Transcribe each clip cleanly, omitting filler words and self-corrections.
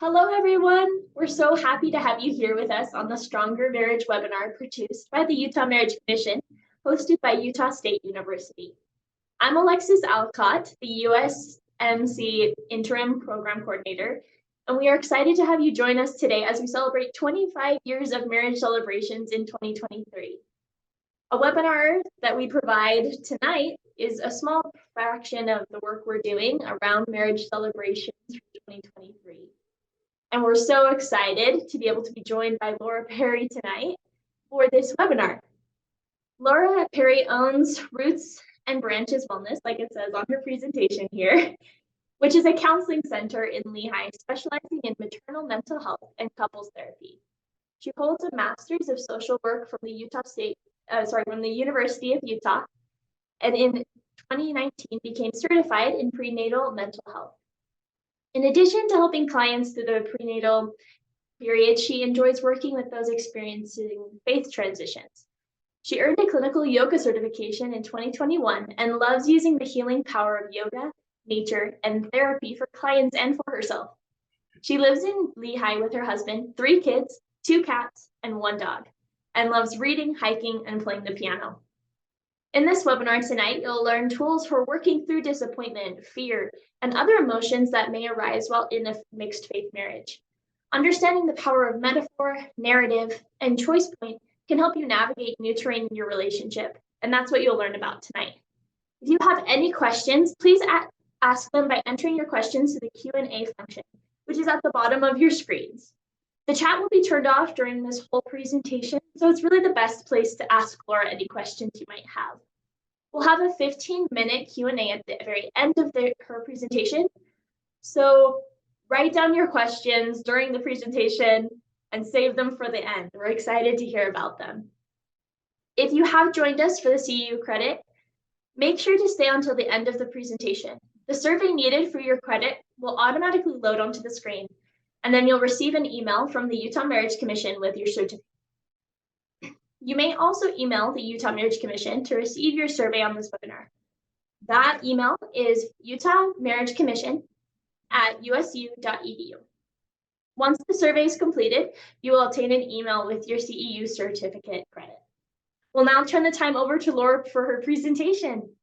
Hello, everyone. We're so happy to have you here with us on the Stronger Marriage webinar produced by the Utah Marriage Commission, hosted by Utah State University. I'm Alexis Alcott, the USMC Interim Program Coordinator, and we are excited to have you join us today as we celebrate 25 years of marriage celebrations in 2023. A webinar that we provide tonight is a small fraction of the work we're doing around marriage celebrations for 2023. And we're so excited to be able to be joined by Laura Parry tonight for this webinar. Laura at Parry owns Roots and Branches Wellness, like it says on her presentation here, which is a counseling center in Lehigh specializing in maternal mental health and couples therapy. She holds a master's of social work from the from the University of Utah, and in 2019 became certified in prenatal mental health. In addition to helping clients through the prenatal period, she enjoys working with those experiencing faith transitions. She earned a clinical yoga certification in 2021 and loves using the healing power of yoga, nature, and therapy for clients and for herself. She lives in Lehigh with her husband, 3 kids, 2 cats, and 1 dog, and loves reading, hiking, and playing the piano. In this webinar tonight, you'll learn tools for working through disappointment, fear, and other emotions that may arise while in a mixed faith marriage. Understanding the power of metaphor, narrative, and choice point can help you navigate new terrain in your relationship, and that's what you'll learn about tonight. If you have any questions, please ask them by entering your questions to the Q&A function, which is at the bottom of your screens. The chat will be turned off during this whole presentation, so it's really the best place to ask Laura any questions you might have. We'll have a 15-minute Q&A at the very end of her presentation, so write down your questions during the presentation and save them for the end. We're excited to hear about them. If you have joined us for the CEU credit, make sure to stay until the end of the presentation. The survey needed for your credit will automatically load onto the screen, and then you'll receive an email from the Utah Marriage Commission with your certificate. You may also email the Utah Marriage Commission to receive your survey on this webinar. That email is utahmarriagecommission@usu.edu. Once the survey is completed, you will obtain an email with your CEU certificate credit. We'll now turn the time over to Laura for her presentation.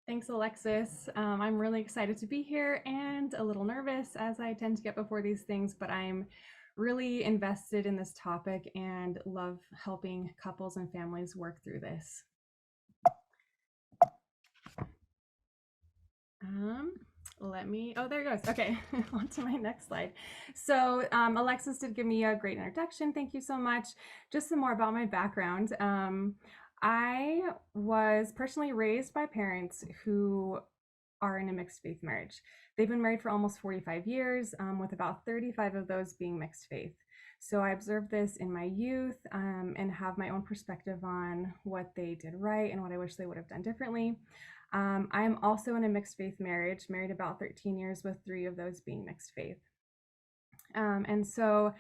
Thanks, Alexis. I'm really excited to be here and a little nervous as I tend to get before these things, but I'm really invested in this topic and love helping couples and families work through this. There it goes. Okay, on to my next slide. So Alexis did give me a great introduction. Thank you so much. Just some more about my background. I was personally raised by parents who are in a mixed faith marriage. They've been married for almost 45 years, with about 35 of those being mixed faith. So I observed this in my youth and have my own perspective on what they did right and what I wish they would have done differently. I am also in a mixed faith marriage, married about 13 years with 3 of those being mixed faith. And so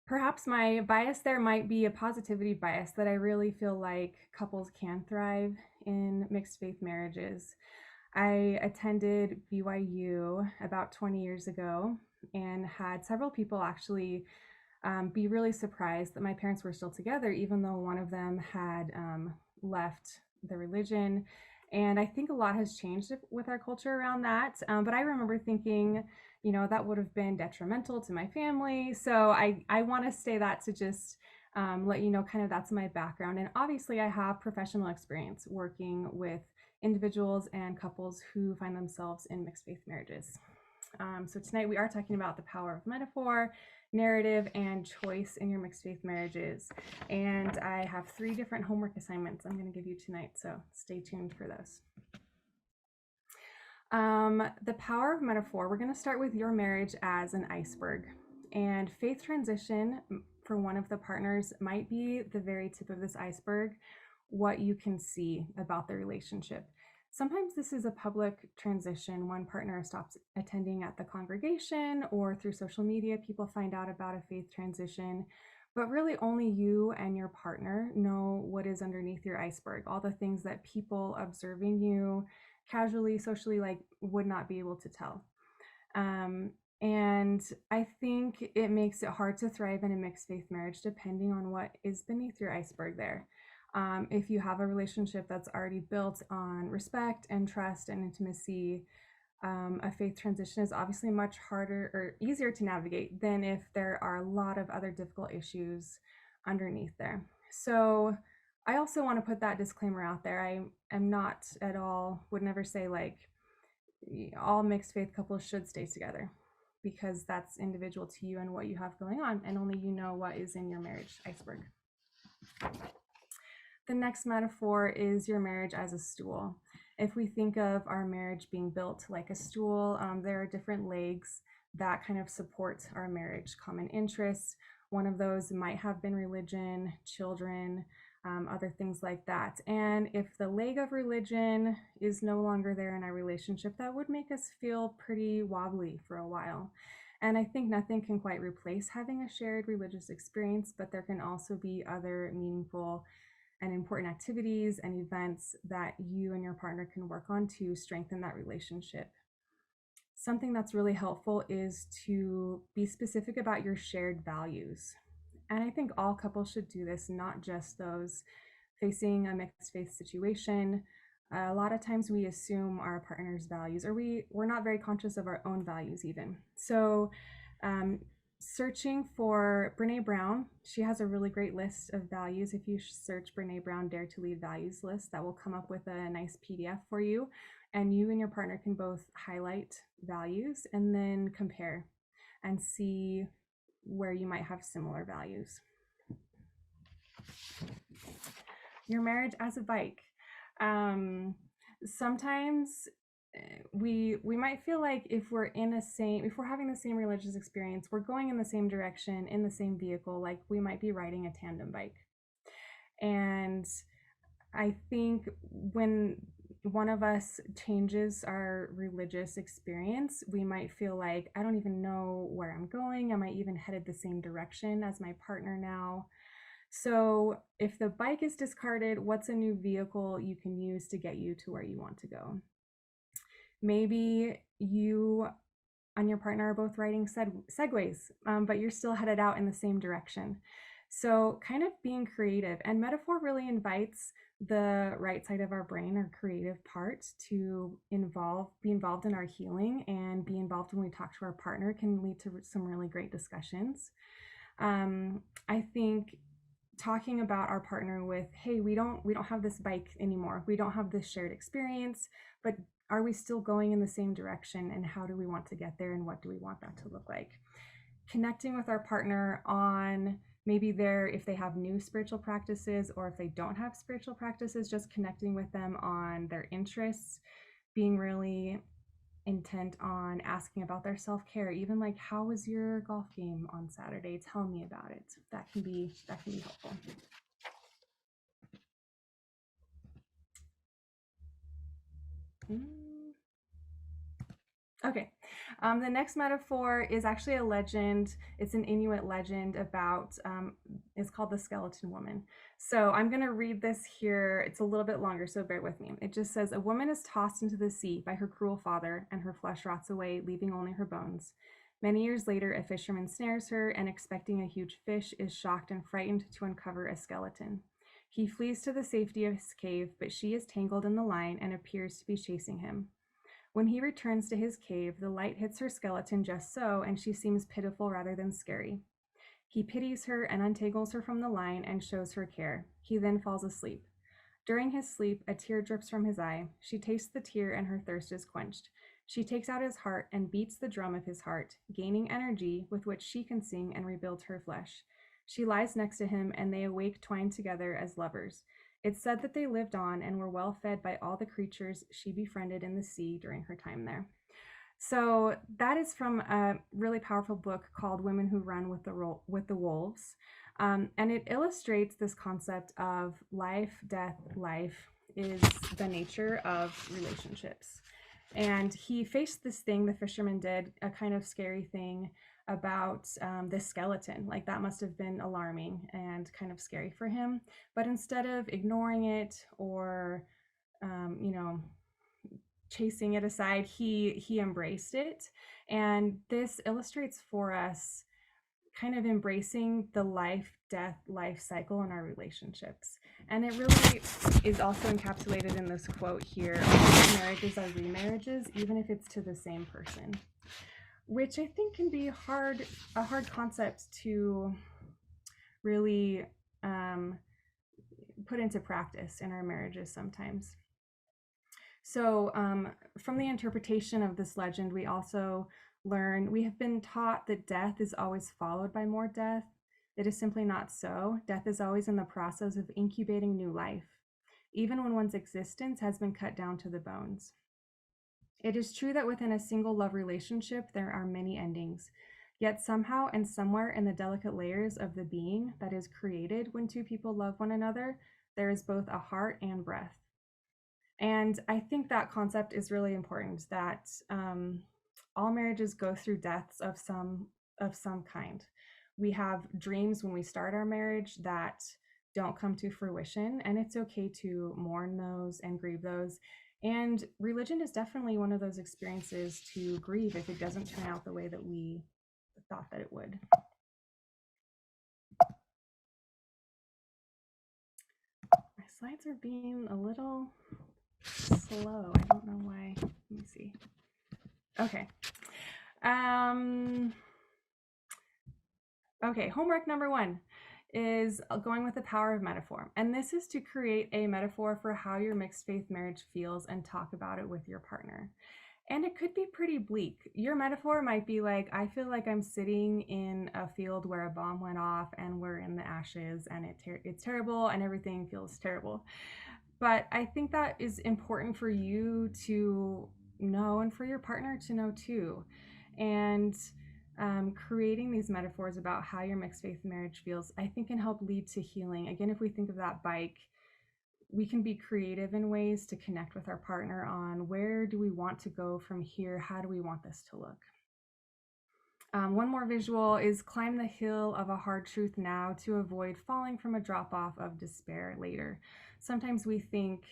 perhaps my bias there might be a positivity bias that I really feel like couples can thrive in mixed faith marriages. I attended BYU about 20 years ago and had several people actually be really surprised that my parents were still together, even though one of them had left the religion. And I think a lot has changed with our culture around that. But I remember thinking, that would have been detrimental to my family. So I want to say that to just let you know kind of that's my background. And obviously I have professional experience working with individuals and couples who find themselves in mixed faith marriages. So tonight we are talking about the power of metaphor, narrative, and choice in your mixed faith marriages. And I have 3 different homework assignments I'm going to give you tonight, so stay tuned for those. The power of metaphor, we're going to start with your marriage as an iceberg. And faith transition for one of the partners might be the very tip of this iceberg, what you can see about the relationship. Sometimes this is a public transition. One partner stops attending at the congregation, or through social media, people find out about a faith transition. But really only you and your partner know what is underneath your iceberg, all the things that people observing you casually, socially, would not be able to tell. And I think it makes it hard to thrive in a mixed faith marriage depending on what is beneath your iceberg there. If you have a relationship that's already built on respect and trust and intimacy, a faith transition is obviously much harder or easier to navigate than if there are a lot of other difficult issues underneath there. So I also want to put that disclaimer out there. I am not at all, would never say like all mixed faith couples should stay together, because that's individual to you and what you have going on, and only you know what is in your marriage iceberg. The next metaphor is your marriage as a stool. If we think of our marriage being built like a stool, there are different legs that kind of support our marriage. Common interests, one of those might have been religion, children, other things like that. And if the leg of religion is no longer there in our relationship, that would make us feel pretty wobbly for a while. And I think nothing can quite replace having a shared religious experience, but there can also be other meaningful and important activities and events that you and your partner can work on to strengthen that relationship. Something that's really helpful is to be specific about your shared values. And I think all couples should do this, not just those facing a mixed faith situation. A lot of times we assume our partner's values, or we're not very conscious of our own values even. So um, searching for Brene Brown, she has a really great list of values. If you search Brene Brown Dare to Lead values list, that will come up with a nice PDF for you. And you and your partner can both highlight values and then compare and see where you might have similar values. Your marriage as a bike. Sometimes we might feel like if we're having the same religious experience, we're going in the same direction in the same vehicle, like we might be riding a tandem bike. And I think when one of us changes our religious experience, we might feel like, I don't even know where I'm going. Am I even headed the same direction as my partner now? So if the bike is discarded, what's a new vehicle you can use to get you to where you want to go? Maybe you and your partner are both riding segways, but you're still headed out in the same direction. So kind of being creative, and metaphor really invites the right side of our brain, our creative part, to be involved in our healing, and be involved when we talk to our partner can lead to some really great discussions. I think talking about our partner with, hey, we don't have this bike anymore, we don't have this shared experience, but are we still going in the same direction, and how do we want to get there, and what do we want that to look like? Connecting with our partner on maybe if they have new spiritual practices, or if they don't have spiritual practices, just connecting with them on their interests, being really intent on asking about their self-care, even like, how was your golf game on Saturday? Tell me about it. That can be helpful. Okay, the next metaphor is actually a legend. It's an Inuit legend about, it's called the Skeleton Woman. So I'm going to read this here. It's a little bit longer, so bear with me. It just says, a woman is tossed into the sea by her cruel father, and her flesh rots away, leaving only her bones. Many years later, a fisherman snares her, and expecting a huge fish, is shocked and frightened to uncover a skeleton. He flees to the safety of his cave, but she is tangled in the line and appears to be chasing him. When he returns to his cave, the light hits her skeleton just so, and she seems pitiful rather than scary. He pities her and untangles her from the line and shows her care. He then falls asleep. During his sleep, a tear drips from his eye. She tastes the tear, and her thirst is quenched. She takes out his heart and beats the drum of his heart, gaining energy with which she can sing and rebuild her flesh. She lies next to him, and they awake twined together as lovers. It's said that they lived on and were well fed by all the creatures she befriended in the sea during her time there. So that is from a really powerful book called Women Who Run with the Wolves. And it illustrates this concept of life, death, life is the nature of relationships. And he faced this thing, the fisherman did, a kind of scary thing about this skeleton. Like, that must have been alarming and kind of scary for him. But instead of ignoring it or, chasing it aside. He embraced it, and this illustrates for us kind of embracing the life death life cycle in our relationships. And it really is also encapsulated in this quote here: all marriages are remarriages, even if it's to the same person, which I think can be a hard concept to really put into practice in our marriages sometimes. So from the interpretation of this legend, we also learn, we have been taught that death is always followed by more death. It is simply not so. Death is always in the process of incubating new life, even when one's existence has been cut down to the bones. It is true that within a single love relationship, there are many endings. Yet somehow and somewhere in the delicate layers of the being that is created when two people love one another, there is both a heart and breath. And I think that concept is really important, that all marriages go through deaths of some kind. We have dreams when we start our marriage that don't come to fruition, and it's okay to mourn those and grieve those. And religion is definitely one of those experiences to grieve if it doesn't turn out the way that we thought that it would. My slides are being a little slow. I don't know why. Let me see. Okay. Okay, homework number 1 is going with the power of metaphor. And this is to create a metaphor for how your mixed faith marriage feels and talk about it with your partner. And it could be pretty bleak. Your metaphor might be like, I feel like I'm sitting in a field where a bomb went off and we're in the ashes and it's terrible and everything feels terrible. But I think that is important for you to know and for your partner to know too. And creating these metaphors about how your mixed faith marriage feels, I think can help lead to healing. Again, if we think of that bike, we can be creative in ways to connect with our partner on where do we want to go from here? How do we want this to look? One more visual is climb the hill of a hard truth now to avoid falling from a drop off of despair later. Sometimes we think,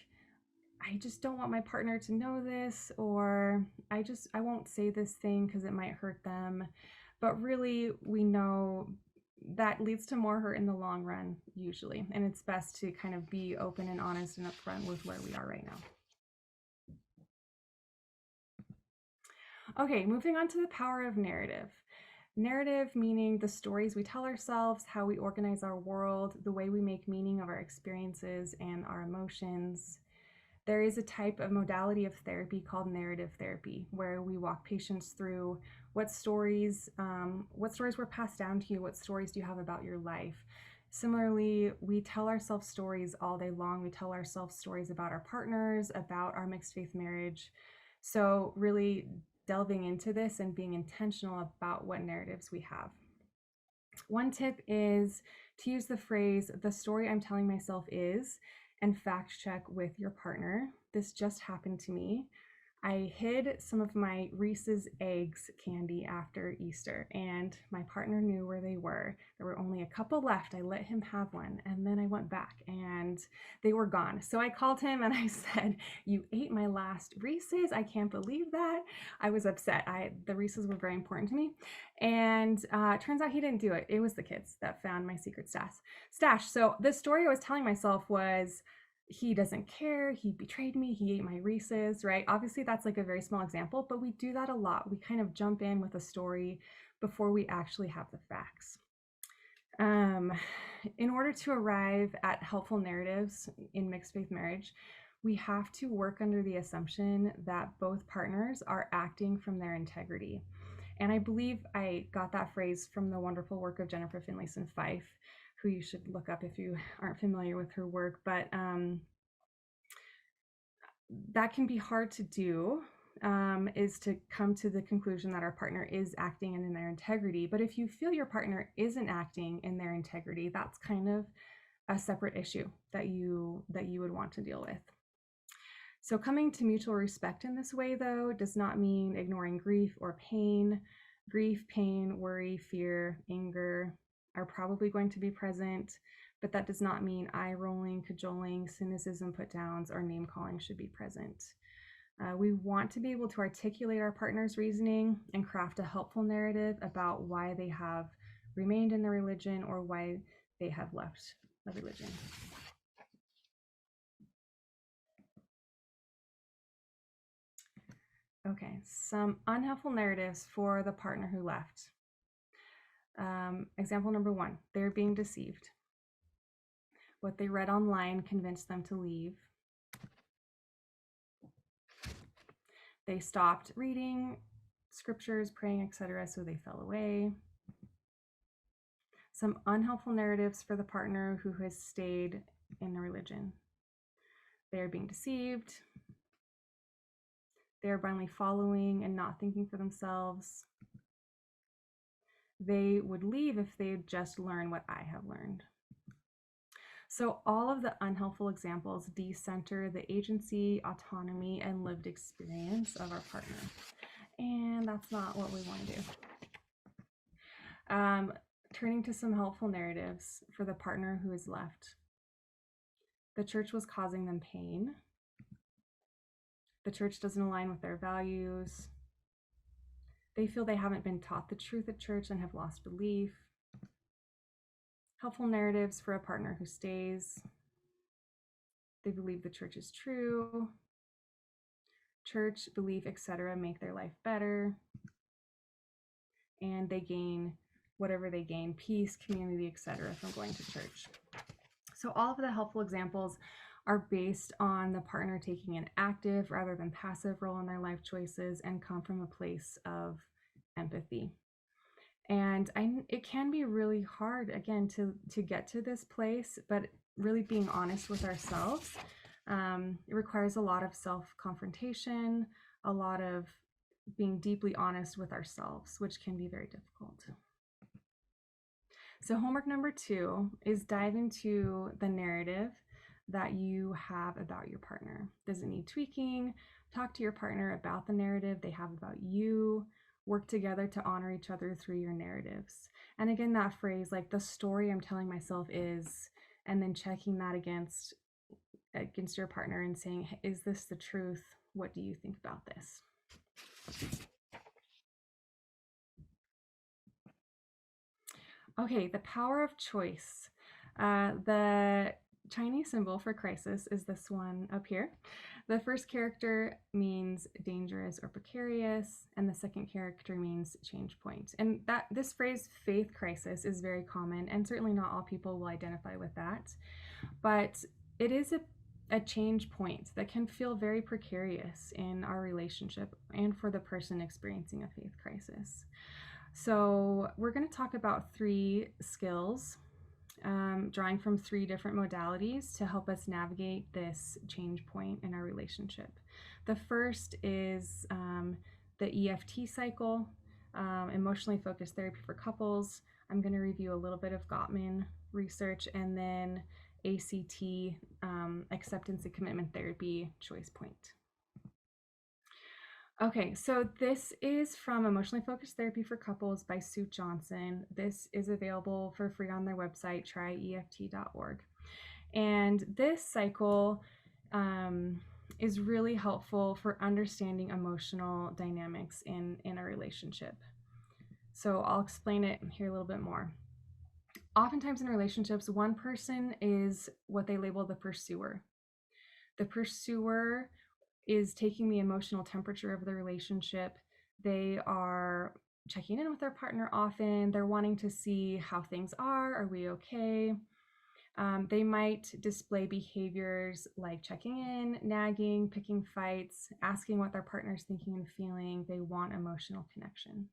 I just don't want my partner to know this, or I won't say this thing because it might hurt them. But really, we know that leads to more hurt in the long run, usually. And it's best to kind of be open and honest and upfront with where we are right now. Okay, moving on to the power of narrative. Narrative meaning the stories we tell ourselves, how we organize our world, the way we make meaning of our experiences and our emotions. There is a type of modality of therapy called narrative therapy, where we walk patients through what stories were passed down to you, what stories do you have about your life. Similarly, we tell ourselves stories all day long. We tell ourselves stories about our partners, about our mixed faith marriage. So really delving into this and being intentional about what narratives we have. One tip is to use the phrase, the story I'm telling myself is, and fact check with your partner. This just happened to me. I hid some of my Reese's Eggs candy after Easter, and my partner knew where they were. There were only a couple left. I let him have one, and then I went back, and they were gone. So I called him, and I said, you ate my last Reese's. I can't believe that. I was upset. The Reese's were very important to me, and it turns out he didn't do it. It was the kids that found my secret stash. So the story I was telling myself was, he doesn't care, he betrayed me, he ate my Reese's, right? Obviously that's like a very small example, but we do that a lot. We kind of jump in with a story before we actually have the facts. In order to arrive at helpful narratives in mixed faith marriage, we have to work under the assumption that both partners are acting from their integrity. And I believe I got that phrase from the wonderful work of Jennifer Finlayson Fife, who you should look up if you aren't familiar with her work. But that can be hard to do, is to come to the conclusion that our partner is acting in their integrity. But if you feel your partner isn't acting in their integrity, that's kind of a separate issue that you would want to deal with. So coming to mutual respect in this way, though, does not mean ignoring grief or pain. Grief, pain, worry, fear, anger are probably going to be present, but that does not mean eye rolling, cajoling, cynicism, put downs, or name calling should be present. We want to be able to articulate our partner's reasoning and craft a helpful narrative about why they have remained in the religion or why they have left the religion. Okay, some unhelpful narratives for the partner who left. Example number 1, they're being deceived. What they read online convinced them to leave. They stopped reading scriptures, praying, etc., so they fell away. Some unhelpful narratives for the partner who has stayed in the religion. They are being deceived. They are blindly following and not thinking for themselves. They would leave if they had just learned what I have learned. So all of the unhelpful examples decenter the agency, autonomy, and lived experience of our partner. And that's not what we want to do. Turning to some helpful narratives for the partner who is left. The church was causing them pain. The church doesn't align with their values. They feel they haven't been taught the truth at church and have lost belief. Helpful narratives for a partner who stays. They believe the church is true. Church, belief, etc. make their life better. And they gain whatever they gain, peace, community, etc. from going to church. So all of the helpful examples are based on the partner taking an active rather than passive role in their life choices and come from a place of empathy. And it can be really hard, again, to get to this place, but really being honest with ourselves. It requires a lot of self-confrontation, a lot of being deeply honest with ourselves, which can be very difficult. So homework number 2 is dive into the narrative that you have about your partner. Does it need tweaking? Talk to your partner about the narrative they have about you. Work together to honor each other through your narratives. And again, that phrase, like the story I'm telling myself is, and then checking that against your partner and saying, is this the truth? What do you think about this? Okay, the power of choice. The Chinese symbol for crisis is this one up here. The first character means dangerous or precarious, and the second character means change point. And this phrase, faith crisis, is very common, and certainly not all people will identify with that. But it is a change point that can feel very precarious in our relationship and for the person experiencing a faith crisis. So we're going to talk about 3 skills, drawing from 3 different modalities to help us navigate this change point in our relationship. The first is the EFT cycle, emotionally focused therapy for couples. I'm going to review a little bit of Gottman research, and then ACT, acceptance and commitment therapy, choice point. Okay, so this is from Emotionally Focused Therapy for Couples by Sue Johnson. This is available for free on their website, tryeft.org. And this cycle is really helpful for understanding emotional dynamics in a relationship. So I'll explain it here a little bit more. Oftentimes in relationships, one person is what they label the pursuer. The pursuer is taking the emotional temperature of the relationship. They are checking in with their partner often. They're wanting to see how things are. Are we okay? They might display behaviors like checking in, nagging, picking fights, asking what their partner is thinking and feeling. They want emotional connection.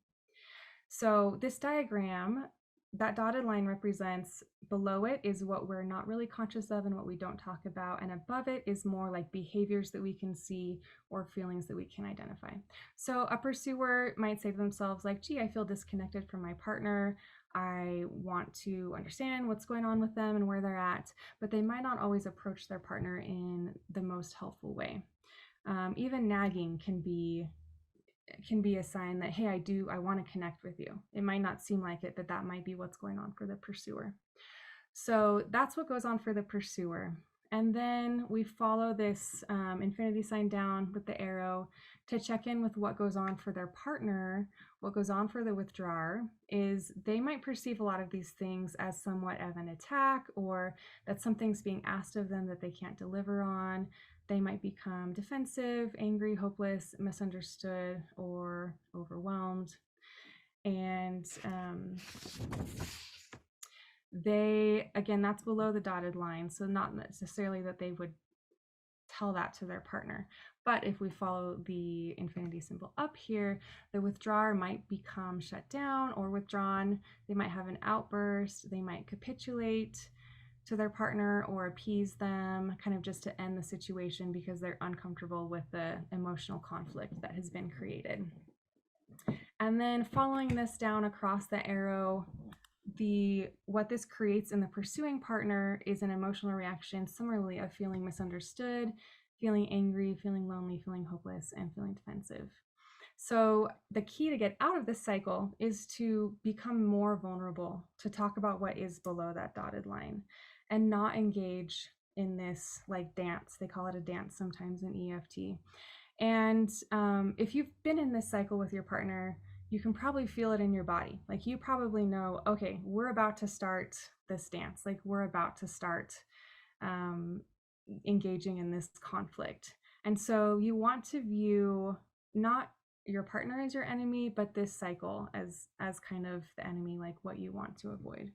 So this diagram, that dotted line represents, below it is what we're not really conscious of and what we don't talk about, and above it is more like behaviors that we can see or feelings that we can identify. So a pursuer might say to themselves like, gee, I feel disconnected from my partner. I want to understand what's going on with them and where they're at, but they might not always approach their partner in the most helpful way. Even nagging can be a sign that, hey, I want to connect with you. It might not seem like it, but that might be what's going on for the pursuer. So that's what goes on for the pursuer. And then we follow this infinity sign down with the arrow to check in with what goes on for their partner. What goes on for the withdrawer is they might perceive a lot of these things as somewhat of an attack, or that something's being asked of them that they can't deliver on. They might become defensive, angry, hopeless, misunderstood, or overwhelmed. And again, that's below the dotted line. So not necessarily that they would tell that to their partner. But if we follow the infinity symbol up here, the withdrawer might become shut down or withdrawn. They might have an outburst. They might capitulate to their partner or appease them, kind of just to end the situation because they're uncomfortable with the emotional conflict that has been created. And then following this down across the arrow, what this creates in the pursuing partner is an emotional reaction similarly of feeling misunderstood, feeling angry, feeling lonely, feeling hopeless, and feeling defensive. So the key to get out of this cycle is to become more vulnerable, to talk about what is below that dotted line and not engage in this like dance. They call it a dance sometimes in EFT. And if you've been in this cycle with your partner, you can probably feel it in your body. Like you probably know, okay, we're about to start this dance. Like we're about to start engaging in this conflict. And so you want to view not your partner as your enemy, but this cycle as kind of the enemy, like what you want to avoid.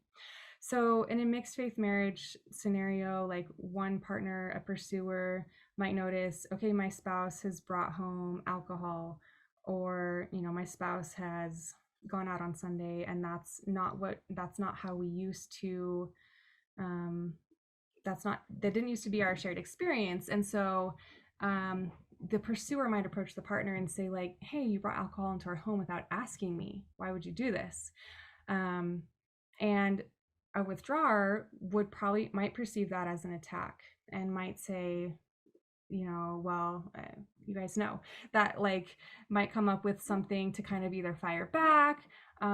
So in a mixed faith marriage scenario, like one partner, a pursuer, might notice, okay, my spouse has brought home alcohol, or my spouse has gone out on Sunday, and that's not how we used to that didn't used to be our shared experience. And so the pursuer might approach the partner and say like, hey, you brought alcohol into our home without asking me. Why would you do this? And a withdrawer might perceive that as an attack and might say, well, you guys know that like might come up with something to kind of either fire back,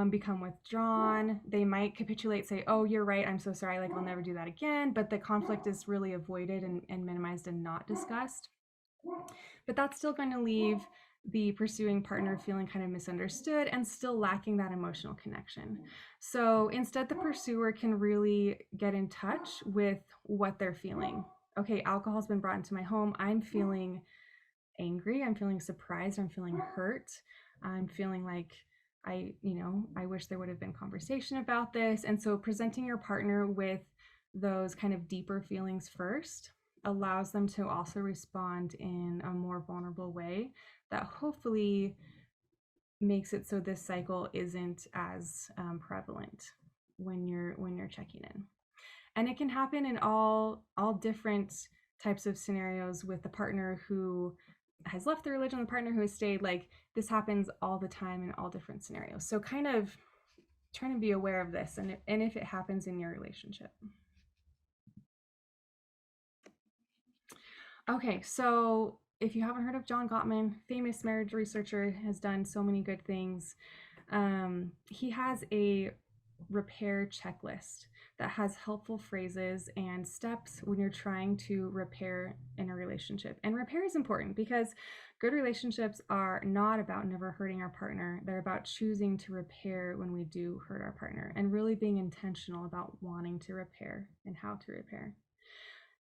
become withdrawn. They might capitulate, say, oh, you're right, I'm so sorry, like I'll never do that again. But the conflict is really avoided and minimized and not discussed. But that's still going to leave the pursuing partner feeling kind of misunderstood and still lacking that emotional connection. So instead, the pursuer can really get in touch with what they're feeling. Okay, alcohol's been brought into my home. I'm feeling angry. I'm feeling surprised. I'm feeling hurt. I'm feeling like I wish there would have been conversation about this. And so presenting your partner with those kind of deeper feelings first allows them to also respond in a more vulnerable way that hopefully makes it so this cycle isn't as prevalent when you're checking in. And it can happen in all different types of scenarios with the partner who has left the religion, the partner who has stayed. Like this happens all the time in all different scenarios. So kind of trying to be aware of this and if it happens in your relationship. Okay, so if you haven't heard of John Gottman, famous marriage researcher, has done so many good things. He has a repair checklist that has helpful phrases and steps when you're trying to repair in a relationship. And repair is important because good relationships are not about never hurting our partner. They're about choosing to repair when we do hurt our partner and really being intentional about wanting to repair and how to repair.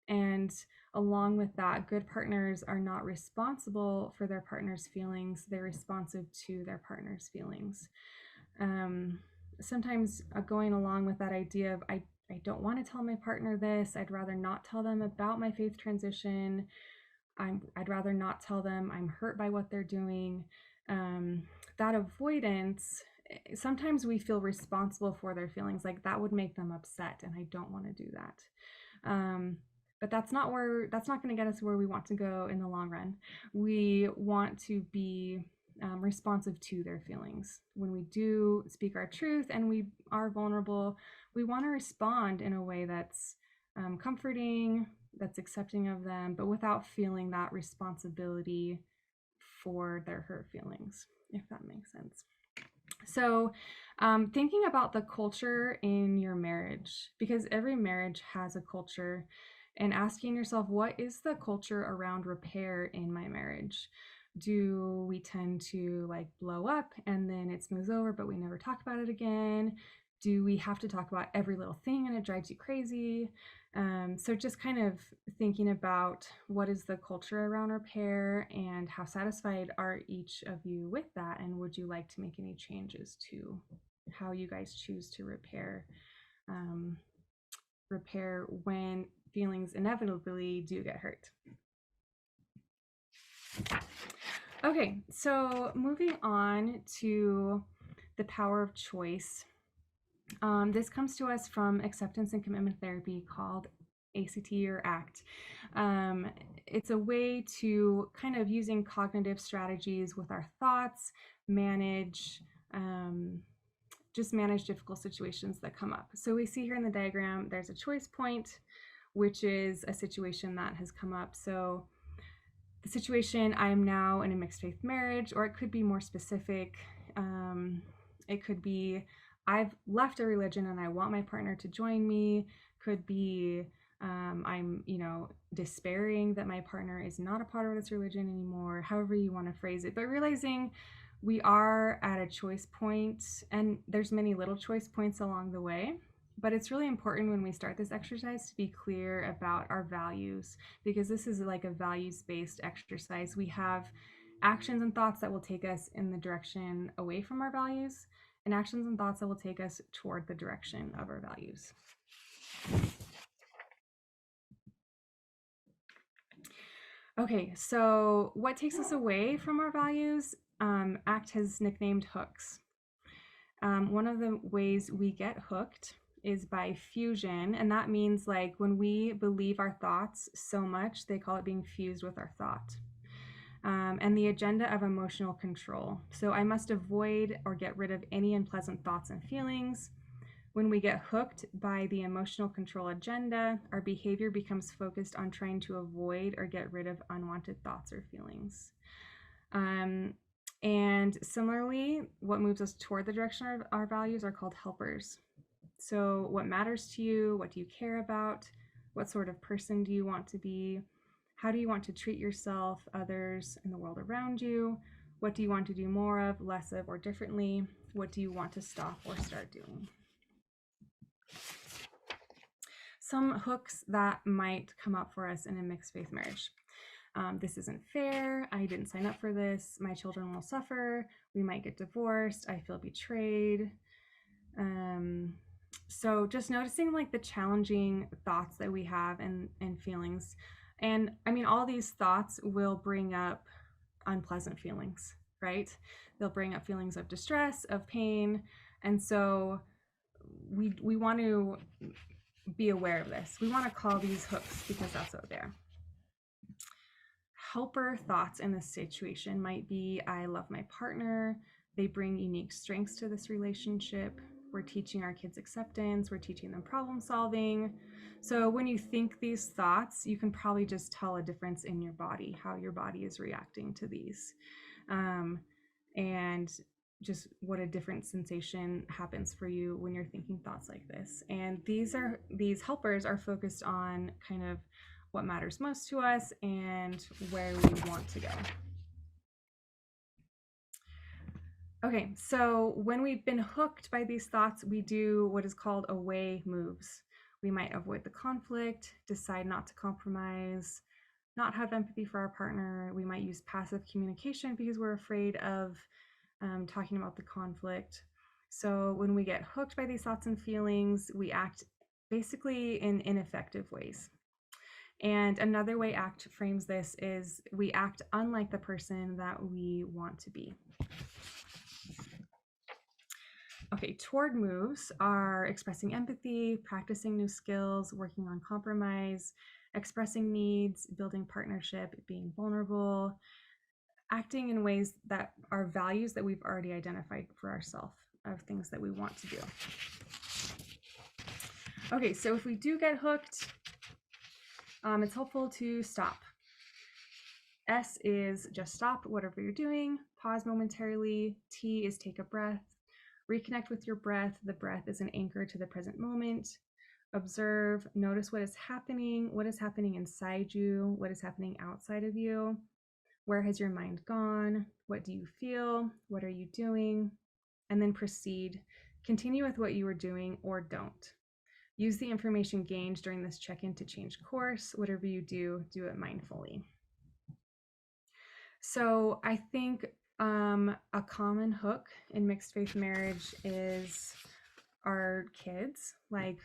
And along with that, good partners are not responsible for their partner's feelings. They're responsive to their partner's feelings. Sometimes going along with that idea of I don't want to tell my partner this. I'd rather not tell them about my faith transition. I'd rather not tell them I'm hurt by what they're doing. That avoidance, sometimes we feel responsible for their feelings. Like that would make them upset, and I don't want to do that. But that's not going to get us where we want to go in the long run. We want to be responsive to their feelings. When we do speak our truth and we are vulnerable, we want to respond in a way that's comforting, that's accepting of them, but without feeling that responsibility for their hurt feelings, if that makes sense. So thinking about the culture in your marriage, because every marriage has a culture. and asking yourself, what is the culture around repair in my marriage? Do we tend to like blow up and then it smooths over, but we never talk about it again? Do we have to talk about every little thing and it drives you crazy? So just kind of thinking about what is the culture around repair and how satisfied are each of you with that, and would you like to make any changes to how you guys choose to um, repair when feelings inevitably do get hurt? Okay, so moving on to the power of choice. This comes to us from acceptance and commitment therapy called ACT or ACT. It's a way to kind of using cognitive strategies with our thoughts, manage just manage difficult situations that come up. So we see here in the diagram, there's a choice point, which is a situation that has come up. So the situation, I am now in a mixed faith marriage, or it could be more specific. It could be I've left a religion and I want my partner to join me. Could be I'm, despairing that my partner is not a part of this religion anymore, however you want to phrase it. But realizing we are at a choice point, and there's many little choice points along the way. But it's really important when we start this exercise to be clear about our values, because this is like a values-based exercise. We have actions and thoughts that will take us in the direction away from our values, and actions and thoughts that will take us toward the direction of our values. Okay, so what takes us away from our values? ACT has nicknamed hooks. One of the ways we get hooked is by fusion, and that means like when we believe our thoughts so much, they call it being fused with our thought. And the agenda of emotional control. So I must avoid or get rid of any unpleasant thoughts and feelings. When we get hooked by the emotional control agenda, our behavior becomes focused on trying to avoid or get rid of unwanted thoughts or feelings. And similarly, what moves us toward the direction of our values are called helpers. So what matters to you? What do you care about? What sort of person do you want to be? How do you want to treat yourself, others, and the world around you? What do you want to do more of, less of, or differently? What do you want to stop or start doing? Some hooks that might come up for us in a mixed faith marriage. This isn't fair. I didn't sign up for this. My children will suffer. We might get divorced. I feel betrayed. So just noticing like the challenging thoughts that we have and feelings. And I mean, all these thoughts will bring up unpleasant feelings, right? They'll bring up feelings of distress, of pain. And so we want to be aware of this. We want to call these hooks because that's what they're. Helper thoughts in this situation might be, I love my partner. They bring unique strengths to this relationship. We're teaching our kids acceptance. We're teaching them problem solving. So when you think these thoughts, you can probably just tell a difference in your body, how your body is reacting to these. And just what a different sensation happens for you when you're thinking thoughts like this. And these helpers are focused on kind of what matters most to us and where we want to go. Okay, so when we've been hooked by these thoughts, we do what is called away moves. We might avoid the conflict, decide not to compromise, not have empathy for our partner. We might use passive communication because we're afraid of talking about the conflict. So when we get hooked by these thoughts and feelings, we act basically in ineffective ways. And another way ACT frames this is we act unlike the person that we want to be. Okay, toward moves are expressing empathy, practicing new skills, working on compromise, expressing needs, building partnership, being vulnerable, acting in ways that are values that we've already identified for ourselves, of things that we want to do. Okay, so if we do get hooked, it's helpful to stop. S is just stop whatever you're doing, pause momentarily. T is take a breath, reconnect with your breath. The breath is an anchor to the present moment. Observe, notice what is happening inside you, what is happening outside of you. Where has your mind gone? What do you feel? What are you doing? And then proceed. Continue with what you were doing or don't. Use the information gained during this check-in to change course. Whatever you do, do it mindfully. So I think a common hook in mixed faith marriage is our kids. Like,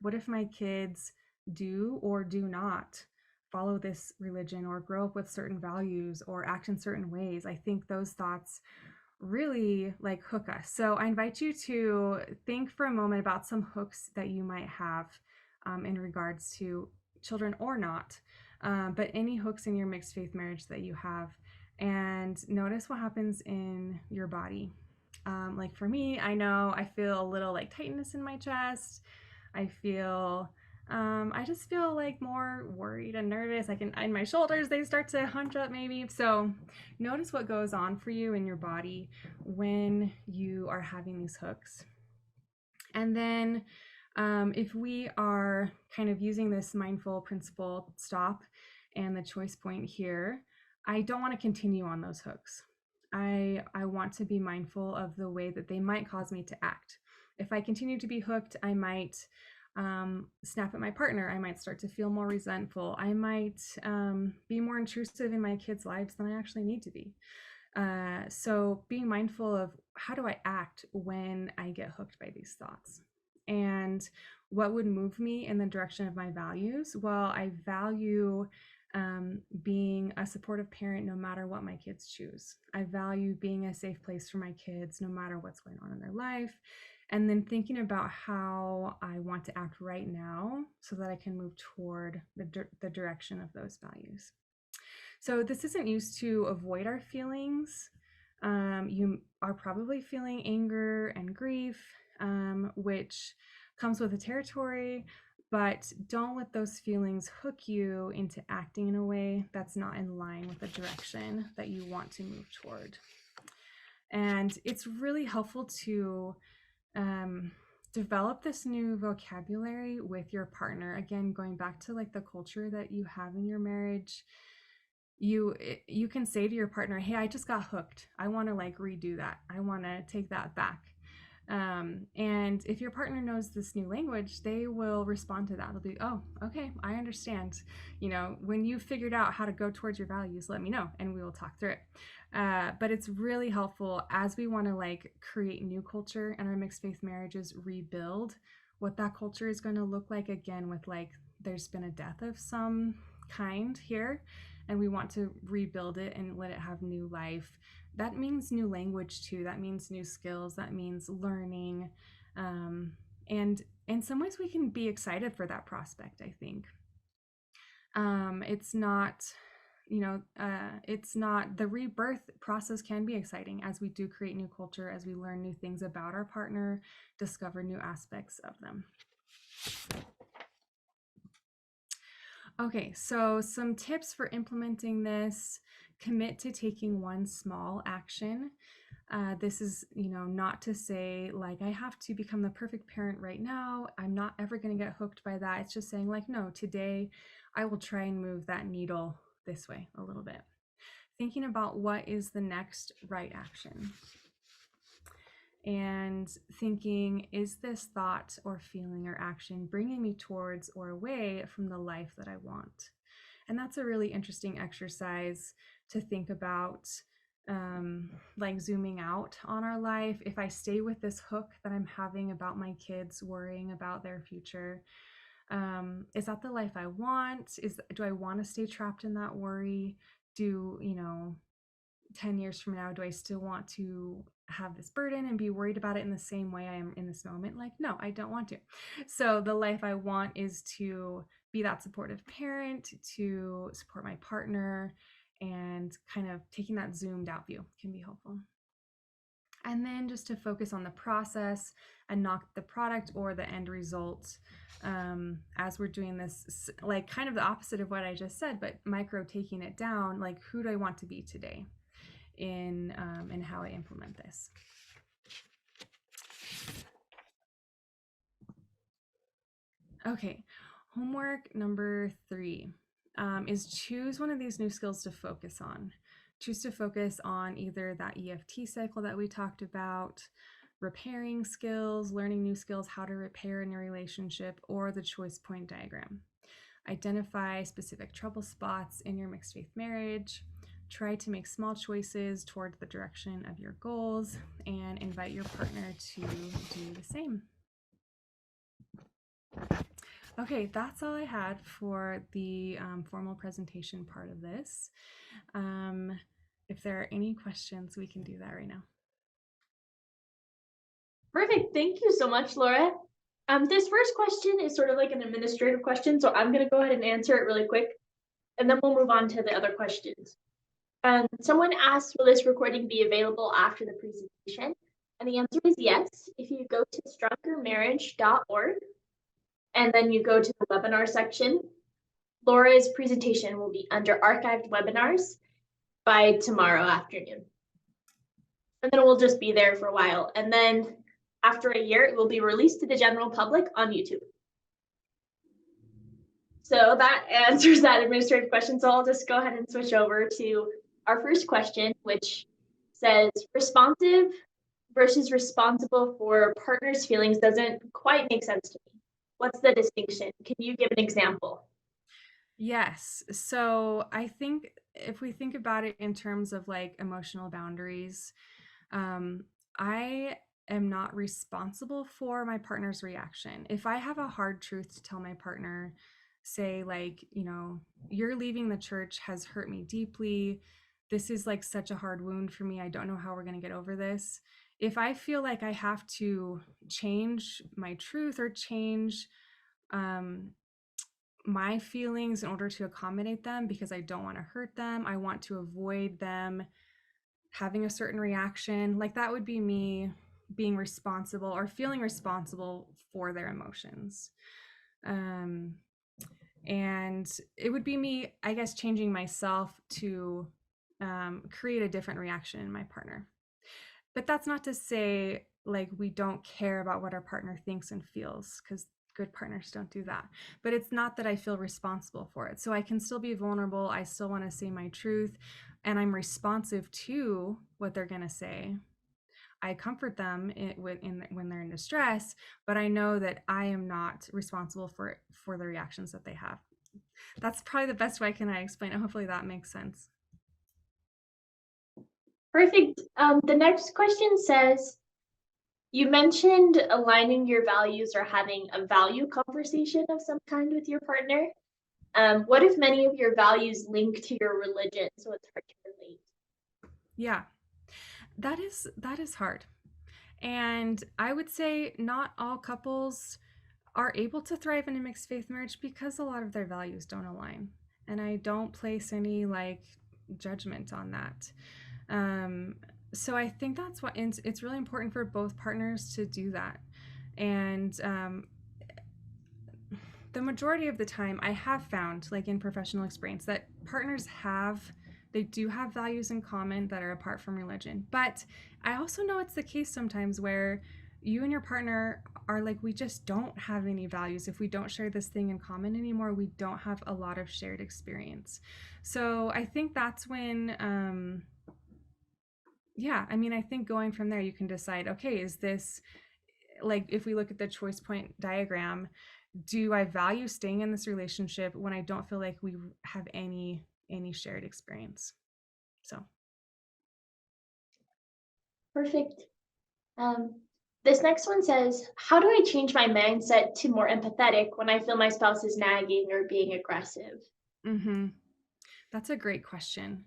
what if my kids do or do not follow this religion or grow up with certain values or act in certain ways? I think those thoughts really like hook us. So I invite you to think for a moment about some hooks that you might have in regards to children or not, but any hooks in your mixed faith marriage that you have, and notice what happens in your body. Like for me, I know I feel a little like tightness in my chest. I just feel like more worried and nervous. In my shoulders, they start to hunch up maybe. So notice what goes on for you in your body when you are having these hooks. And then if we are kind of using this mindful principle stop and the choice point here, I don't want to continue on those hooks. I want to be mindful of the way that they might cause me to act. If I continue to be hooked, I might snap at my partner. I might start to feel more resentful. I might be more intrusive in my kids' lives than I actually need to be. So being mindful of how do I act when I get hooked by these thoughts, and what would move me in the direction of my values. Well, I value being a supportive parent no matter what my kids choose. I value being a safe place for my kids no matter what's going on in their life. And then thinking about how I want to act right now so that I can move toward the direction of those values. So this isn't used to avoid our feelings. You are probably feeling anger and grief, which comes with the territory, but don't let those feelings hook you into acting in a way that's not in line with the direction that you want to move toward. And it's really helpful to develop this new vocabulary with your partner. Again, going back to like the culture that you have in your marriage, you can say to your partner, hey, I just got hooked. I want to like redo that. I want to take that back. And if your partner knows this new language, they will respond to that. They'll be, oh, okay, I understand. You know, when you figured out how to go towards your values, let me know and we will talk through it. But it's really helpful as we want to like create new culture in our mixed faith marriages, rebuild what that culture is going to look like again with like, there's been a death of some kind here and we want to rebuild it and let it have new life. That means new language too. That means new skills. That means learning. And in some ways we can be excited for that prospect, I think. It's not, it's not, the rebirth process can be exciting as we do create new culture, as we learn new things about our partner, discover new aspects of them. Okay, so some tips for implementing this: commit to taking one small action. This is, not to say like I have to become the perfect parent right now. I'm not ever going to get hooked by that. It's just saying like, no, today I will try and move that needle this way a little bit. Thinking about what is the next right action. And thinking, is this thought or feeling or action bringing me towards or away from the life that I want? And that's a really interesting exercise to think about, like zooming out on our life. If I stay with this hook that I'm having about my kids, worrying about their future, is that the life I want? Do I want to stay trapped in that worry? 10 years from now, do I still want to have this burden and be worried about it in the same way I am in this moment? Like, no, I don't want to. So the life I want is to be that supportive parent, to support my partner, and kind of taking that zoomed out view can be helpful. And then just to focus on the process and not the product or the end result, as we're doing this, like kind of the opposite of what I just said, but micro taking it down, like who do I want to be today in how I implement this. Okay, homework number 3 is choose one of these new skills to focus on. Choose to focus on either that EFT cycle that we talked about, repairing skills, learning new skills, how to repair in your relationship, or the choice point diagram. Identify specific trouble spots in your mixed faith marriage. Try to make small choices toward the direction of your goals and invite your partner to do the same. Okay, that's all I had for the formal presentation part of this. If there are any questions, we can do that right now. Perfect. Thank you so much, Laura. This first question is sort of like an administrative question, so I'm going to go ahead and answer it really quick, and then we'll move on to the other questions. Someone asked, will this recording be available after the presentation? And the answer is yes. If you go to strongermarriage.org and then you go to the webinar section, Laura's presentation will be under archived webinars by tomorrow afternoon. And then it will just be there for a while. And then after a year, it will be released to the general public on YouTube. So that answers that administrative question. So I'll just go ahead and switch over to our first question, which says responsive versus responsible for partner's feelings doesn't quite make sense to me. What's the distinction? Can you give an example? Yes. So I think if we think about it in terms of like emotional boundaries, I am not responsible for my partner's reaction. If I have a hard truth to tell my partner, say like, you're leaving the church has hurt me deeply. This is like such a hard wound for me. I don't know how we're going to get over this. If I feel like I have to change my truth or change my feelings in order to accommodate them because I don't want to hurt them, I want to avoid them having a certain reaction, like that would be me being responsible or feeling responsible for their emotions. And it would be me, I guess, changing myself to create a different reaction in my partner. But that's not to say like we don't care about what our partner thinks and feels, because good partners don't do that. But it's not that I feel responsible for it. So I can still be vulnerable. I still want to say my truth, and I'm responsive to what they're going to say. I comfort them when they're in distress, but I know that I am not responsible for the reactions that they have. That's probably the best way I explain it. Hopefully that makes sense. Perfect. The next question says, you mentioned aligning your values or having a value conversation of some kind with your partner. What if many of your values link to your religion, so it's hard to relate? Yeah, that is hard. And I would say not all couples are able to thrive in a mixed faith marriage because a lot of their values don't align. And I don't place any like judgment on that. So I think that's what it's really important for both partners to do that. And the majority of the time I have found, like in professional experience, that partners they do have values in common that are apart from religion. But I also know it's the case sometimes where you and your partner are like, we just don't have any values. If we don't share this thing in common anymore, we don't have a lot of shared experience. So I think that's when I think going from there, you can decide, okay, is this, like, if we look at the choice point diagram, do I value staying in this relationship when I don't feel like we have any shared experience? So. Perfect. This next one says, how do I change my mindset to more empathetic when I feel my spouse is nagging or being aggressive? That's a great question.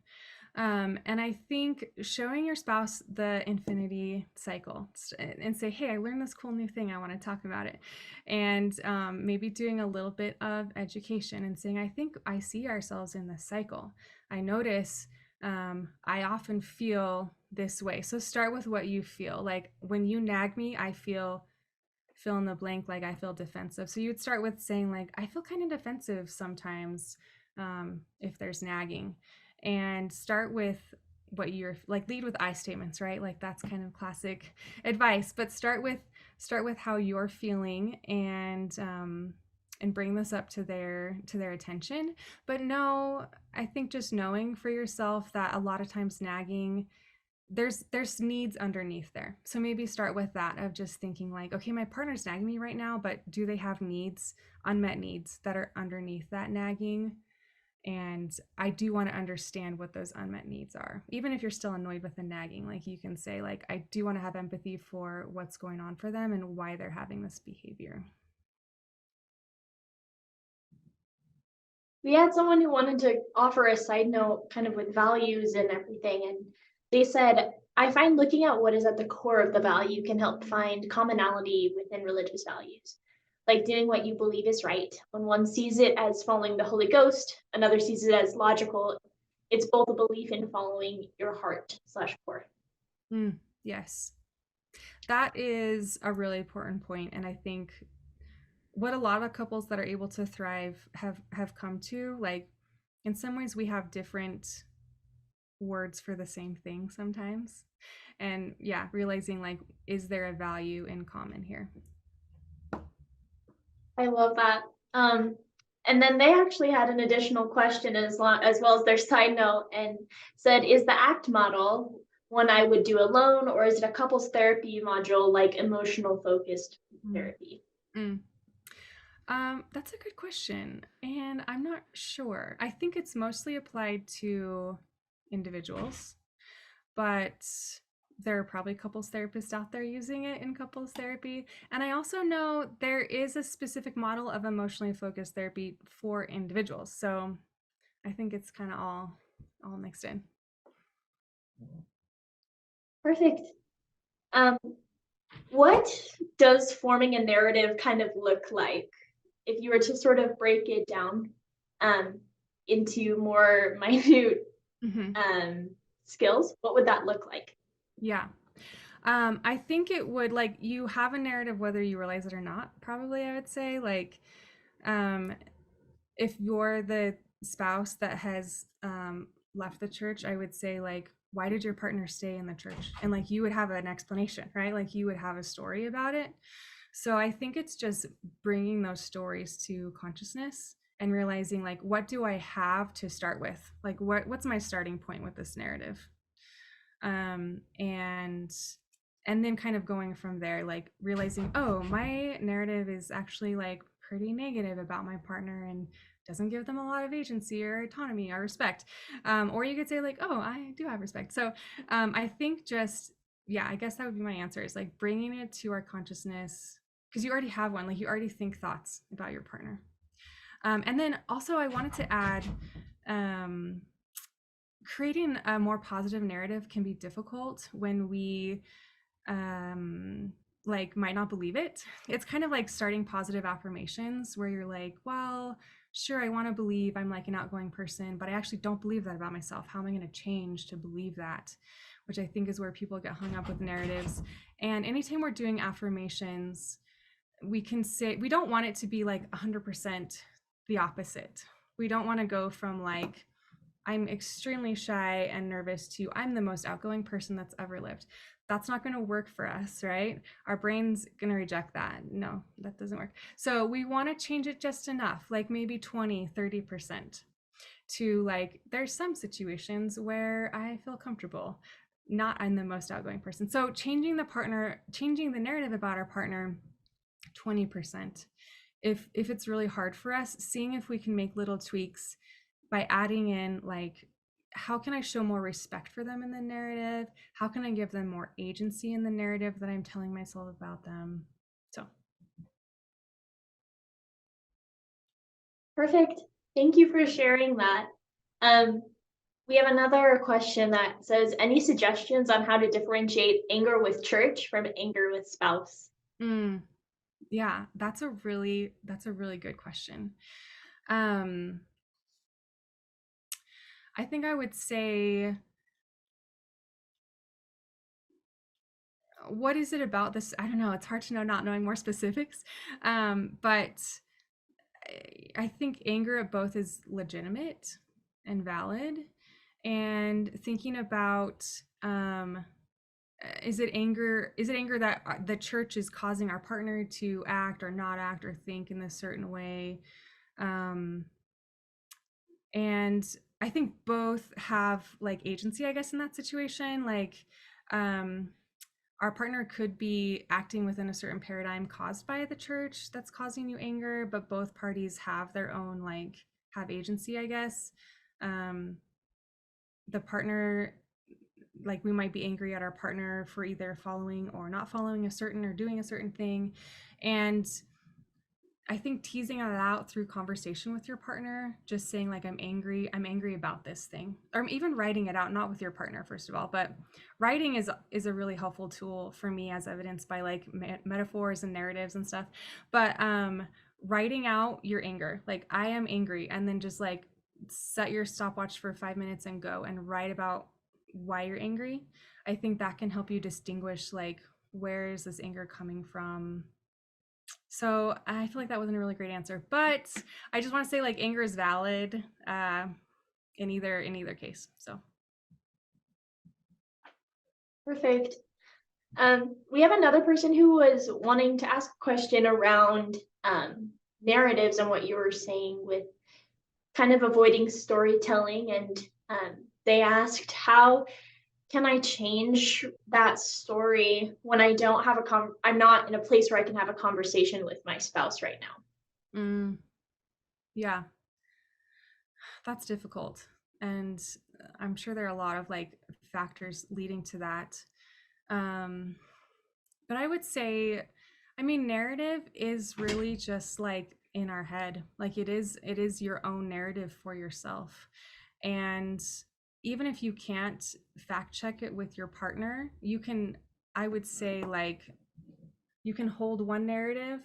And I think showing your spouse the infinity cycle and say, hey, I learned this cool new thing. I want to talk about it. And maybe doing a little bit of education and saying, I think I see ourselves in this cycle. I notice I often feel this way. So start with what you feel. Like when you nag me, I feel fill in the blank, like I feel defensive. So you'd start with saying like, I feel kind of defensive sometimes if there's nagging. And start with what you're like, lead with I statements, right? Like that's kind of classic advice, but start with how you're feeling and and bring this up to their attention. But no, I think just knowing for yourself that a lot of times nagging, there's needs underneath there. So maybe start with that of just thinking like, okay, my partner's nagging me right now, but do they have needs, unmet needs that are underneath that nagging? And I do want to understand what those unmet needs are. Even if you're still annoyed with the nagging, like you can say like, I do want to have empathy for what's going on for them and why they're having this behavior. We had someone who wanted to offer a side note kind of with values and everything. And they said, I find looking at what is at the core of the value can help find commonality within religious values. Like doing what you believe is right. When one sees it as following the Holy Ghost, another sees it as logical. It's both a belief in following your heart/core. Yes, that is a really important point, and I think what a lot of couples that are able to thrive have come to, like, in some ways we have different words for the same thing sometimes, and yeah, realizing like, is there a value in common here? I love that. And then they actually had an additional question as well as their side note and said, is the ACT model one I would do alone, or is it a couples therapy module like emotional focused therapy? Mm. That's a good question, and I'm not sure. I think it's mostly applied to individuals, but there are probably couples therapists out there using it in couples therapy. And I also know there is a specific model of emotionally focused therapy for individuals. So I think it's kind of all mixed in. Perfect. Um, what does forming a narrative kind of look like? If you were to sort of break it down into more minute skills, what would that look like? Yeah. I think it would, like, you have a narrative whether you realize it or not, probably, I would say. Like, if you're the spouse that has left the church, I would say, like, why did your partner stay in the church? And like, you would have an explanation, right? Like, you would have a story about it. So I think it's just bringing those stories to consciousness and realizing, like, what do I have to start with? Like, what's my starting point with this narrative? And then kind of going from there, like realizing, oh, my narrative is actually like pretty negative about my partner and doesn't give them a lot of agency or autonomy or respect. Or you could say like, oh, I do have respect. So I think just, yeah, I guess that would be my answer, is like bringing it to our consciousness, because you already have one, like you already think thoughts about your partner. And then also I wanted to add, creating a more positive narrative can be difficult when we like might not believe it. It's kind of like starting positive affirmations where you're like, well, sure, I want to believe I'm like an outgoing person, but I actually don't believe that about myself. How am I going to change to believe that? Which I think is where people get hung up with narratives. And anytime we're doing affirmations, we can say, we don't want it to be like 100% the opposite. We don't want to go from like, I'm extremely shy and nervous to I'm the most outgoing person that's ever lived. That's not going to work for us, right? Our brain's going to reject that. No, that doesn't work. So we want to change it just enough, like maybe 20, 30%, to like, there's some situations where I feel comfortable. Not I'm the most outgoing person. So changing the narrative about our partner 20%. If it's really hard for us, seeing if we can make little tweaks by adding in like, how can I show more respect for them in the narrative? How can I give them more agency in the narrative that I'm telling myself about them? So Perfect. Thank you for sharing that. We have another question that says, any suggestions on how to differentiate anger with church from anger with spouse? Yeah, that's a really good question. I think I would say, what is it about this? I don't know. It's hard to know, not knowing more specifics. But I think anger at both is legitimate and valid. And thinking about is it anger? Is it anger that the church is causing our partner to act or not act or think in a certain way? Um, and I think both have like agency, I guess, in that situation. Like, um, our partner could be acting within a certain paradigm caused by the church that's causing you anger, but both parties have their own like have agency, I guess. Um, the partner, like we might be angry at our partner for either following or not following a certain or doing a certain thing, and I think teasing it out through conversation with your partner, just saying like I'm angry about this thing, or even writing it out, not with your partner first of all, but writing is a really helpful tool for me, as evidenced by like metaphors and narratives and stuff. But writing out your anger, like I am angry, and then just like set your stopwatch for 5 minutes and go and write about why you're angry. I think that can help you distinguish like where is this anger coming from. So I feel like that wasn't a really great answer, but I just want to say like anger is valid in either case. So Perfect. We have another person who was wanting to ask a question around narratives and what you were saying with kind of avoiding storytelling. And they asked, how can I change that story when I don't have I'm not in a place where I can have a conversation with my spouse right now? mm, yeah, that's difficult, and I'm sure there are a lot of like factors leading to that. Um, but I would say, I mean, narrative is really just like in our head. Like it is your own narrative for yourself. And even if you can't fact check it with your partner, you can, I would say, like, you can hold one narrative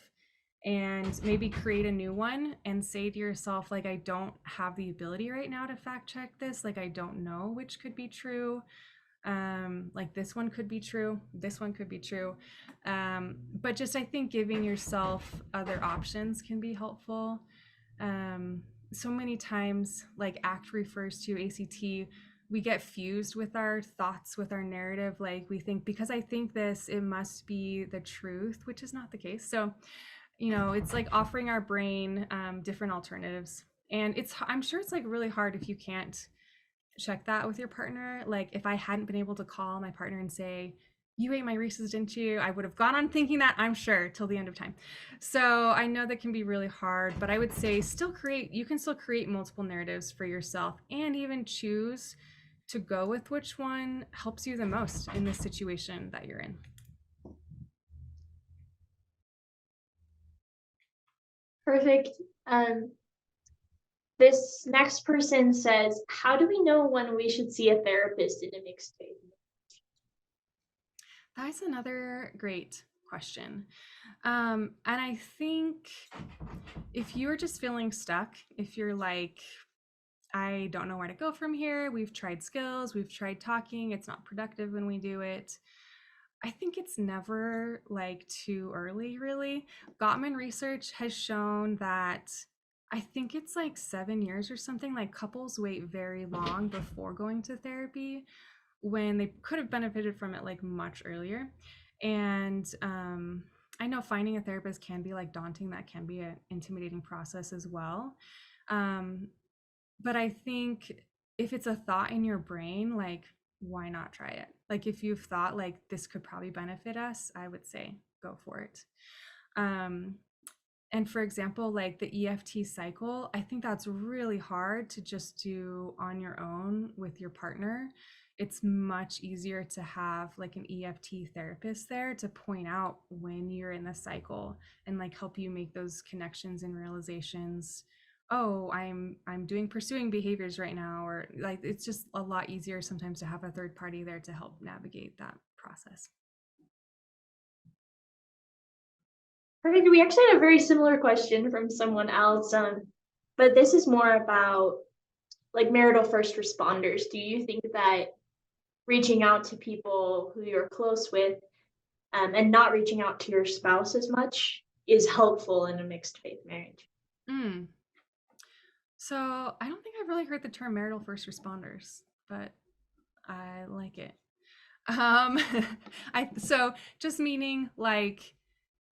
and maybe create a new one and say to yourself, like, I don't have the ability right now to fact check this. Like, I don't know which could be true. Like this one could be true, this one could be true. But just I think giving yourself other options can be helpful. um, so many times, like ACT refers to ACT, we get fused with our thoughts, with our narrative. Like we think, because I think this, it must be the truth, which is not the case. So it's like offering our brain different alternatives. And I'm sure it's like really hard if you can't check that with your partner. Like if I hadn't been able to call my partner and say, you ate my Reese's, didn't you? I would have gone on thinking that, I'm sure, till the end of time. So I know that can be really hard, but I would say you can still create multiple narratives for yourself and even choose to go with which one helps you the most in the situation that you're in. Perfect. Um, this next person says, how do we know when we should see a therapist in a mixed faith? That's another great question. And I think if you're just feeling stuck, if you're like, I don't know where to go from here, we've tried skills, we've tried talking, it's not productive when we do it, I think it's never like too early, really. Gottman research has shown that I think it's like 7 years or something, like couples wait very long before going to therapy when they could have benefited from it like much earlier. And I know finding a therapist can be like daunting, that can be an intimidating process as well. Um, but I think if it's a thought in your brain, like, why not try it? Like, if you've thought, like, this could probably benefit us, I would say go for it. Um, and for example, like the EFT cycle, I think that's really hard to just do on your own with your partner. It's much easier to have like an EFT therapist there to point out when you're in the cycle and like help you make those connections and realizations. Oh, I'm doing pursuing behaviors right now, or like it's just a lot easier sometimes to have a third party there to help navigate that process. Perfect. We actually had a very similar question from someone else, but this is more about like marital first responders. Do you think that reaching out to people who you're close with and not reaching out to your spouse as much is helpful in a mixed faith marriage? Mm. So I don't think I've really heard the term marital first responders, but I like it. Um, so just meaning like,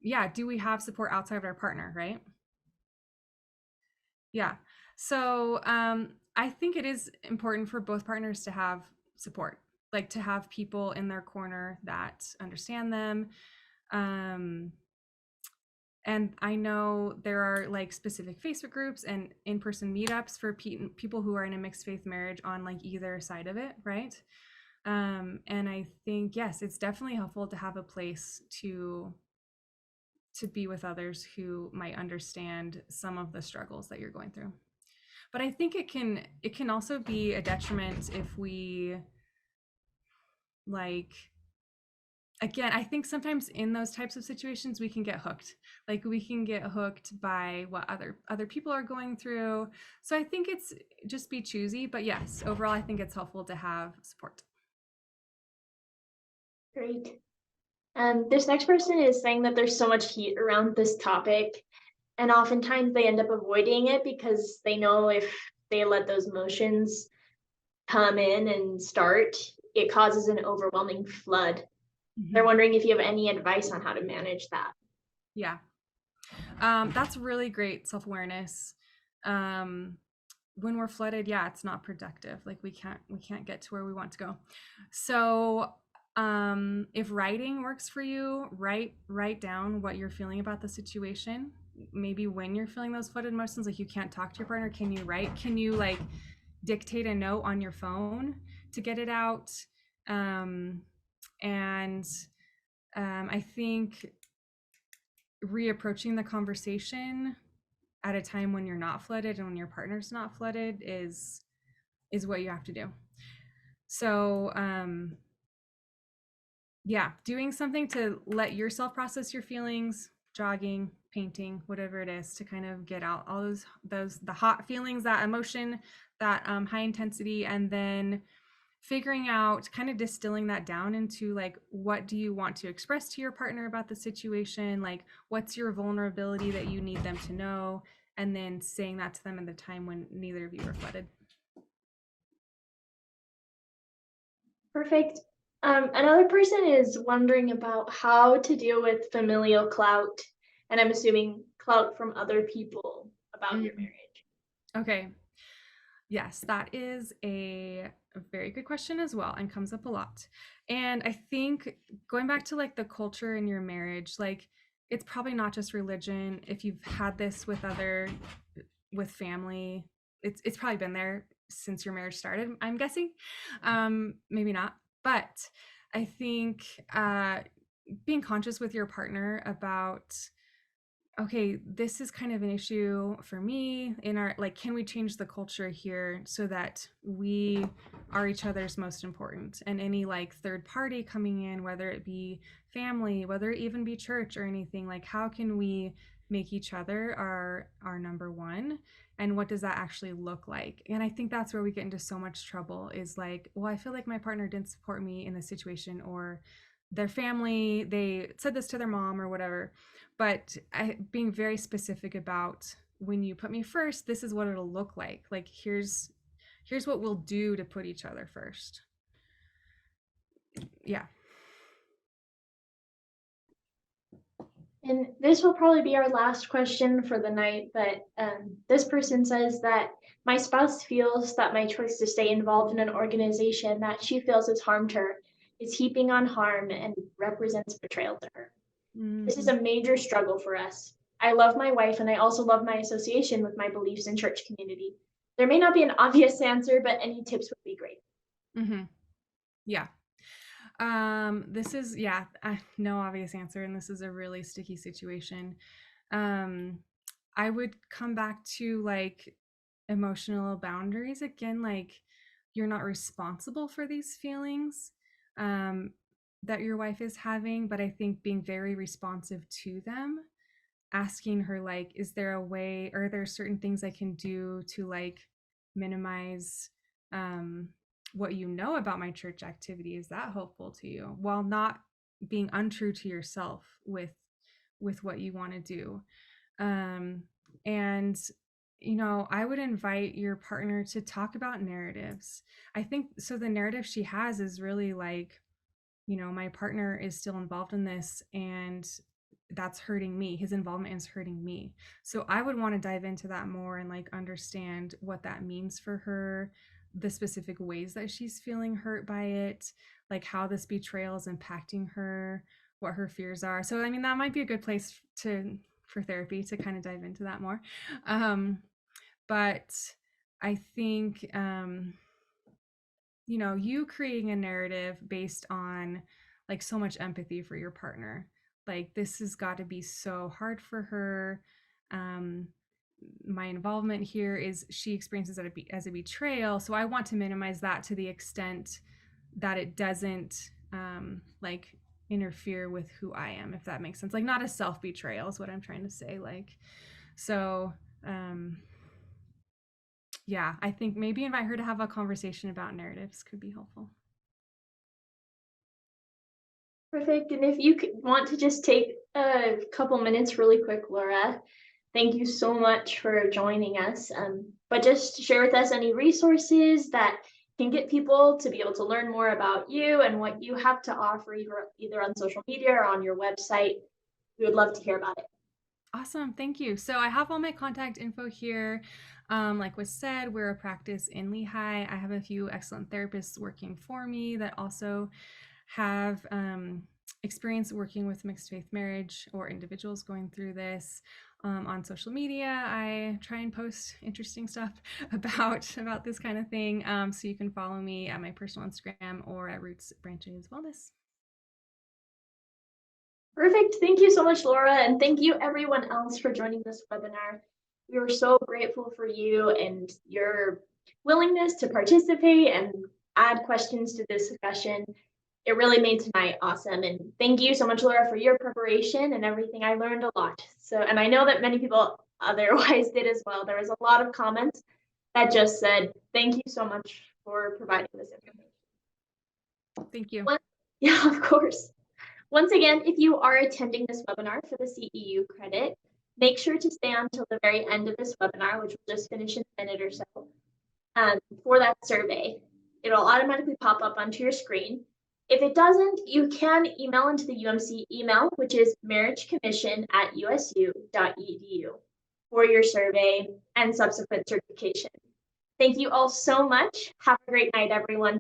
yeah, do we have support outside of our partner, right? Yeah. So I think it is important for both partners to have support, like to have people in their corner that understand them. Um, and I know there are like specific Facebook groups and in-person meetups for people who are in a mixed faith marriage on like either side of it, right? And I think yes, it's definitely helpful to have a place to be with others who might understand some of the struggles that you're going through. But I think it can also be a detriment if we like, again, I think sometimes in those types of situations we can get hooked. Like we can get hooked by what other people are going through. So I think it's just be choosy, but yes, overall I think it's helpful to have support. Great. This next person is saying that there's so much heat around this topic, and oftentimes they end up avoiding it because they know if they let those emotions come in and start, it causes an overwhelming flood. They're Mhm. wondering if you have any advice on how to manage that. Yeah. That's really great self-awareness. Um, when we're flooded, yeah, it's not productive. Like we can't get to where we want to go. So if writing works for you, write down what you're feeling about the situation. Maybe when you're feeling those flooded emotions, like you can't talk to your partner, can you write? Can you like dictate a note on your phone to get it out? Um, and I think reapproaching the conversation at a time when you're not flooded and when your partner's not flooded is what you have to do. So yeah, doing something to let yourself process your feelings, jogging, painting, whatever it is, to kind of get out all those the hot feelings, that emotion, that high intensity, and then figuring out, kind of distilling that down into like, what do you want to express to your partner about the situation, like what's your vulnerability that you need them to know, and then saying that to them at the time when neither of you are flooded. Perfect. Another person is wondering about how to deal with familial clout, and I'm assuming clout from other people about your Mm. marriage. Okay. Yes, that is a very good question as well, and comes up a lot. And I think going back to like the culture in your marriage, like it's probably not just religion. If you've had this with family, it's probably been there since your marriage started, I'm guessing. Maybe not. But I think being conscious with your partner about, okay, this is kind of an issue for me in our, like, can we change the culture here so that we are each other's most important, and any like third party coming in, whether it be family, whether it even be church or anything, like how can we make each other our number one, and what does that actually look like? And I think that's where we get into so much trouble, is like, well, I feel like my partner didn't support me in this situation, or their family, they said this to their mom or whatever. But being very specific about, when you put me first, this is what it'll look like. Like here's what we'll do to put each other first. Yeah. And this will probably be our last question for the night, but this person says that my spouse feels that my choice to stay involved in an organization that she feels has harmed her is heaping on harm and represents betrayal to her. This is Mm-hmm. a major struggle for us. I love my wife and I also love my association with my beliefs and church community. There may not be an obvious answer, but any tips would be great. Mm-hmm. Yeah. This is, yeah, no obvious answer, and this is a really sticky situation. Um, I would come back to like emotional boundaries again, like you're not responsible for these feelings um, that your wife is having, but I think being very responsive to them, asking her like, is there a way, or are there certain things I can do to like minimize um what you know about my church activity? Is that helpful to you, while not being untrue to yourself with what you want to do? And I would invite your partner to talk about narratives. I think so the narrative she has is really like, my partner is still involved in this, and that's hurting me. His involvement is hurting me. So I would want to dive into that more and like understand what that means for her, the specific ways that she's feeling hurt by it, like how this betrayal is impacting her, what her fears are. So I mean, that might be a good place for therapy to kind of dive into that more. But I think you creating a narrative based on like so much empathy for your partner. Like, this has got to be so hard for her. Um, my involvement here is she experiences it as a betrayal. So I want to minimize that to the extent that it doesn't like interfere with who I am, if that makes sense. Like, not a self betrayal is what I'm trying to say. Like, so yeah, I think maybe invite her to have a conversation about narratives could be helpful. Perfect. And if you want to just take a couple minutes really quick, Laura, thank you so much for joining us. But just share with us any resources that can get people to be able to learn more about you and what you have to offer, either on social media or on your website. We would love to hear about it. Awesome. Thank you. So I have all my contact info here. Like was said, we're a practice in Lehigh. I have a few excellent therapists working for me that also have experience working with mixed faith marriage or individuals going through this. On social media, I try and post interesting stuff about this kind of thing. So you can follow me at my personal Instagram or at Roots Branches Wellness. Perfect. Thank you so much, Laura. And thank you everyone else for joining this webinar. We are so grateful for you and your willingness to participate and add questions to this discussion. It really made tonight awesome. And thank you so much, Laura, for your preparation and everything. I learned a lot. And I know that many people otherwise did as well. There was a lot of comments that just said, thank you so much for providing this information. Thank you. Yeah, of course. Once again, if you are attending this webinar for the CEU credit, make sure to stay until the very end of this webinar, which will just finish in a minute or so, for that survey. It'll automatically pop up onto your screen. If it doesn't, you can email into the UMC email, which is marriagecommission@usu.edu, for your survey and subsequent certification. Thank you all so much. Have a great night, everyone.